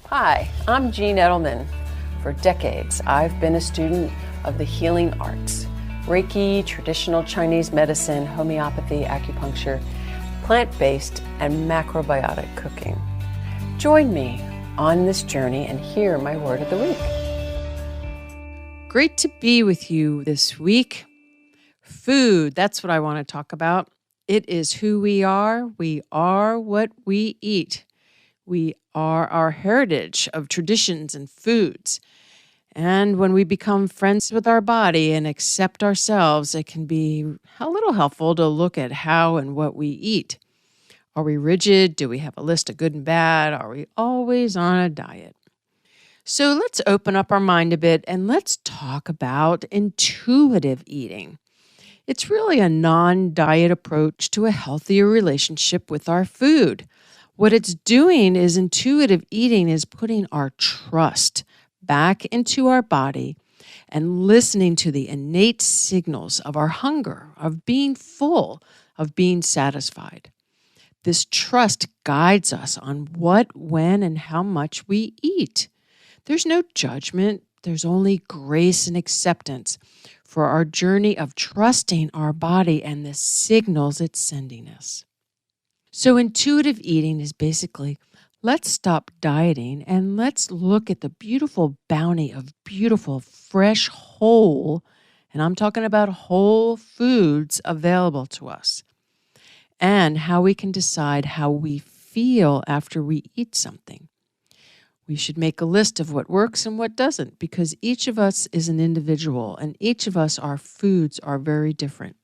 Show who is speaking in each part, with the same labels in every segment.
Speaker 1: Hi, I'm Jean Edelman. For decades, I've been a student of the healing arts: Reiki, traditional Chinese medicine, homeopathy, acupuncture, plant-based, and macrobiotic cooking. Join me on this journey and hear my word of the week.
Speaker 2: Great to be with you this week. Food, that's what I want to talk about. It is who we are. We are what we eat. We are our heritage of traditions and foods. And when we become friends with our body and accept ourselves, it can be a little helpful to look at how and what we eat. Are we rigid? Do we have a list of good and bad? Are we always on a diet? So let's open up our mind a bit and let's talk about intuitive eating. It's really a non-diet approach to a healthier relationship with our food. What it's doing is intuitive eating is putting our trust back into our body and listening to the innate signals of our hunger, of being full, of being satisfied. This trust guides us on what, when, and how much we eat. There's no judgment. There's only grace and acceptance for our journey of trusting our body and the signals it's sending us. So intuitive eating is basically, let's stop dieting and let's look at the beautiful bounty of beautiful, fresh, whole, and I'm talking about whole foods available to us, and how we can decide how we feel after we eat something. We should make a list of what works and what doesn't, because each of us is an individual and each of us, our foods are very different.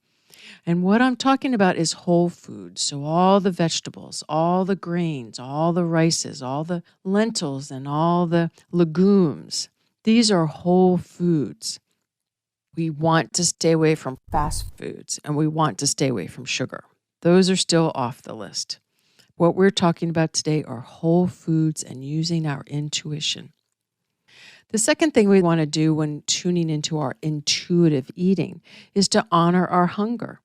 Speaker 2: And what I'm talking about is whole foods. So all the vegetables, all the grains, all the rices, all the lentils, and all the legumes. These are whole foods. We want to stay away from fast foods and we want to stay away from sugar. Those are still off the list. What we're talking about today are whole foods and using our intuition. The second thing we want to do when tuning into our intuitive eating is to honor our hunger.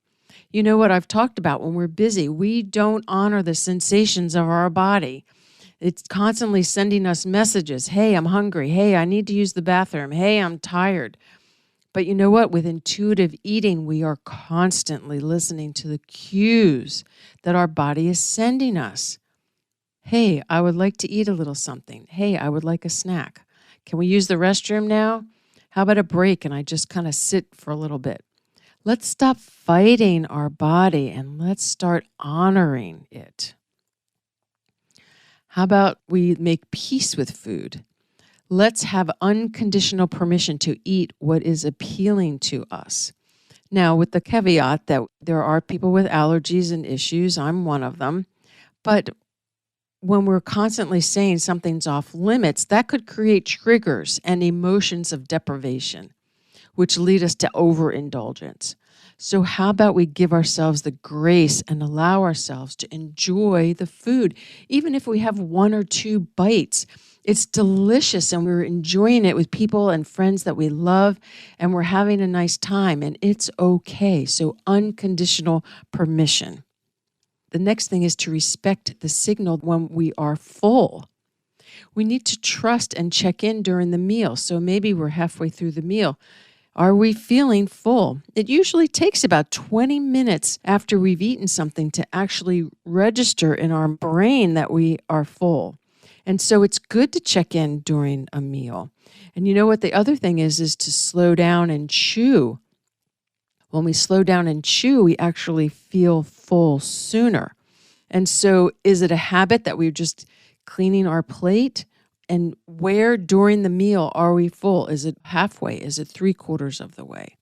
Speaker 2: You know what I've talked about, when we're busy, we don't honor the sensations of our body. It's constantly sending us messages. Hey, I'm hungry. Hey, I need to use the bathroom. Hey, I'm tired. But you know what? With intuitive eating, we are constantly listening to the cues that our body is sending us. Hey, I would like to eat a little something. Hey, I would like a snack. Can we use the restroom now? How about a break and I just kind of sit for a little bit? Let's stop fighting our body and let's start honoring it. How about we make peace with food? Let's have unconditional permission to eat what is appealing to us. Now, with the caveat that there are people with allergies and issues, I'm one of them, but when we're constantly saying something's off limits, that could create triggers and emotions of deprivation, which lead us to overindulgence. So how about we give ourselves the grace and allow ourselves to enjoy the food, even if we have one or two bites. It's delicious and we're enjoying it with people and friends that we love and we're having a nice time and it's okay. So unconditional permission. The next thing is to respect the signal when we are full. We need to trust and check in during the meal. So maybe we're halfway through the meal. Are we feeling full? It usually takes about 20 minutes after we've eaten something to actually register in our brain that we are full. And so it's good to check in during a meal. And you know what the other thing is to slow down and chew. When we slow down and chew, we actually feel full sooner. And so is it a habit that we're just cleaning our plate? And where during the meal are we full? Is it halfway? Is it 3/4 of the way?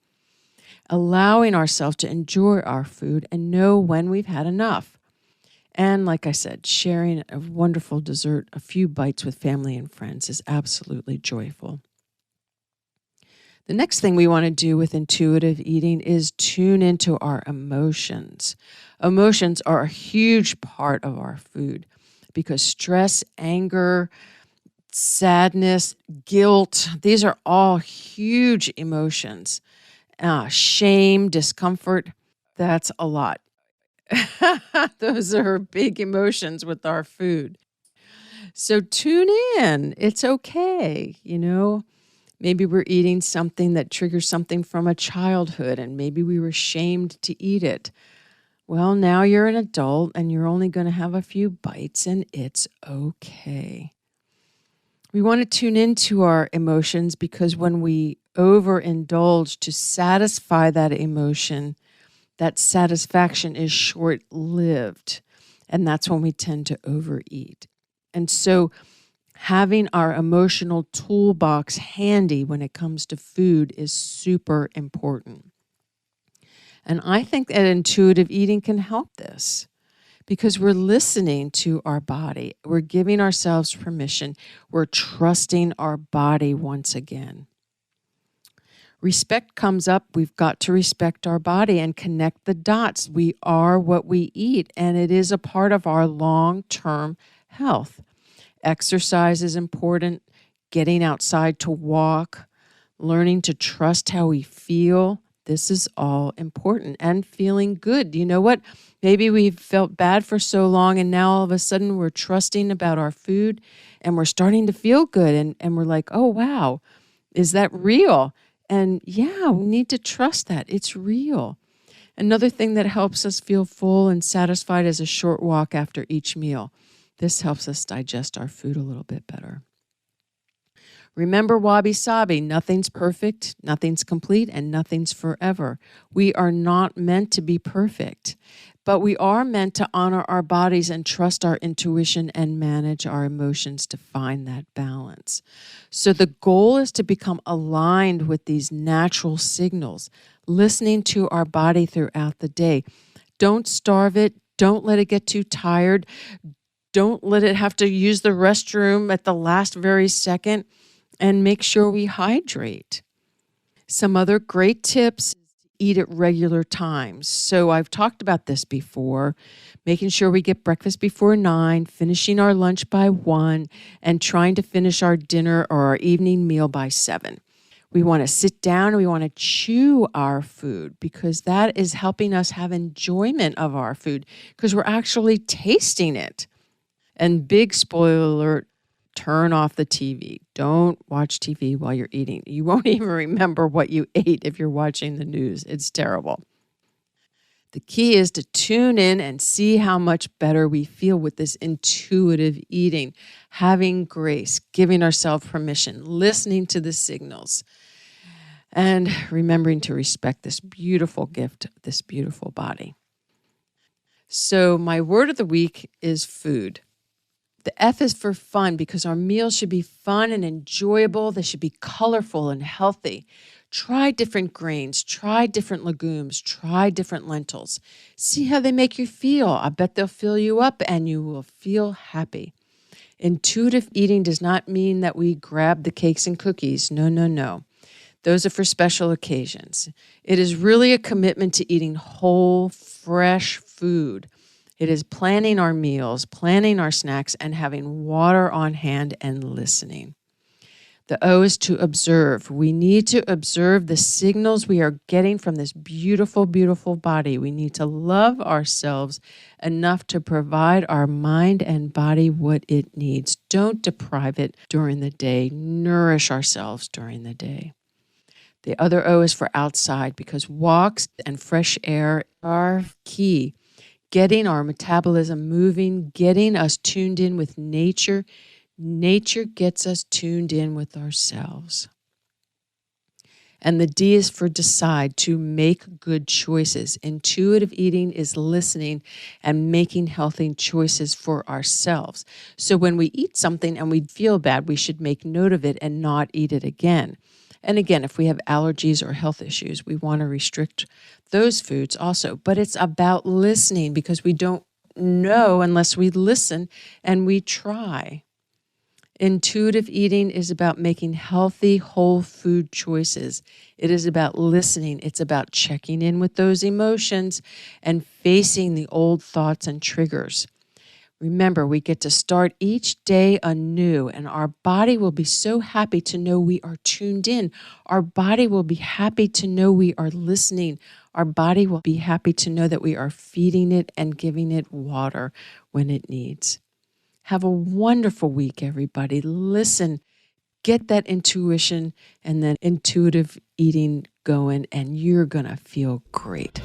Speaker 2: Allowing ourselves to enjoy our food and know when we've had enough. And like I said, sharing a wonderful dessert, a few bites with family and friends is absolutely joyful. The next thing we want to do with intuitive eating is tune into our emotions. Emotions are a huge part of our food because stress, anger, sadness, guilt, these are all huge emotions. Shame, discomfort, that's a lot. Those are big emotions with our food. So tune in. It's okay. Maybe we're eating something that triggers something from a childhood, and maybe we were shamed to eat it. Well, now you're an adult and you're only going to have a few bites, and it's okay. We want to tune into our emotions because when we overindulge to satisfy that emotion, that satisfaction is short-lived, and that's when we tend to overeat. And so having our emotional toolbox handy when it comes to food is super important. And I think that intuitive eating can help this because we're listening to our body. We're giving ourselves permission. We're trusting our body once again. Respect comes up. We've got to respect our body and connect the dots. We are what we eat, and it is a part of our long-term health. Exercise is important, getting outside to walk, learning to trust how we feel. This is all important, and feeling good. You know what? Maybe we've felt bad for so long, and now all of a sudden we're trusting about our food, and we're starting to feel good, and we're like, oh, wow, is that real? And yeah, we need to trust that. It's real. Another thing that helps us feel full and satisfied is a short walk after each meal. This helps us digest our food a little bit better. Remember wabi-sabi, nothing's perfect, nothing's complete, and nothing's forever. We are not meant to be perfect, but we are meant to honor our bodies and trust our intuition and manage our emotions to find that balance. So the goal is to become aligned with these natural signals, listening to our body throughout the day. Don't starve it. Don't let it get too tired. Don't let it have to use the restroom at the last very second, and make sure we hydrate. Some other great tips: eat at regular times. So I've talked about this before, making sure we get breakfast before 9, finishing our lunch by 1, and trying to finish our dinner or our evening meal by 7. We want to sit down and we want to chew our food because that is helping us have enjoyment of our food because we're actually tasting it. And big spoiler alert, turn off the TV. Don't watch TV while you're eating. You won't even remember what you ate if you're watching the news. It's terrible. The key is to tune in and see how much better we feel with this intuitive eating, having grace, giving ourselves permission, listening to the signals, and remembering to respect this beautiful gift, this beautiful body. So my word of the week is food. The F is for fun because our meals should be fun and enjoyable. They should be colorful and healthy. Try different grains, try different legumes, try different lentils. See how they make you feel. I bet they'll fill you up and you will feel happy. Intuitive eating does not mean that we grab the cakes and cookies. No, no, no. Those are for special occasions. It is really a commitment to eating whole, fresh food. It is planning our meals, planning our snacks, and having water on hand and listening. The O is to observe. We need to observe the signals we are getting from this beautiful, beautiful body. We need to love ourselves enough to provide our mind and body what it needs. Don't deprive it during the day. Nourish ourselves during the day. The other O is for outside because walks and fresh air are key. Getting our metabolism moving, getting us tuned in with nature. Nature gets us tuned in with ourselves. And the D is for decide, to make good choices. Intuitive eating is listening and making healthy choices for ourselves. So when we eat something and we feel bad, we should make note of it and not eat it again. And again, if we have allergies or health issues, we want to restrict those foods also. But it's about listening because we don't know unless we listen and we try. Intuitive eating is about making healthy, whole food choices. It is about listening. It's about checking in with those emotions and facing the old thoughts and triggers. Remember, we get to start each day anew, and our body will be so happy to know we are tuned in. Our body will be happy to know we are listening. Our body will be happy to know that we are feeding it and giving it water when it needs. Have a wonderful week, everybody. Listen, get that intuition and then intuitive eating going, and you're going to feel great.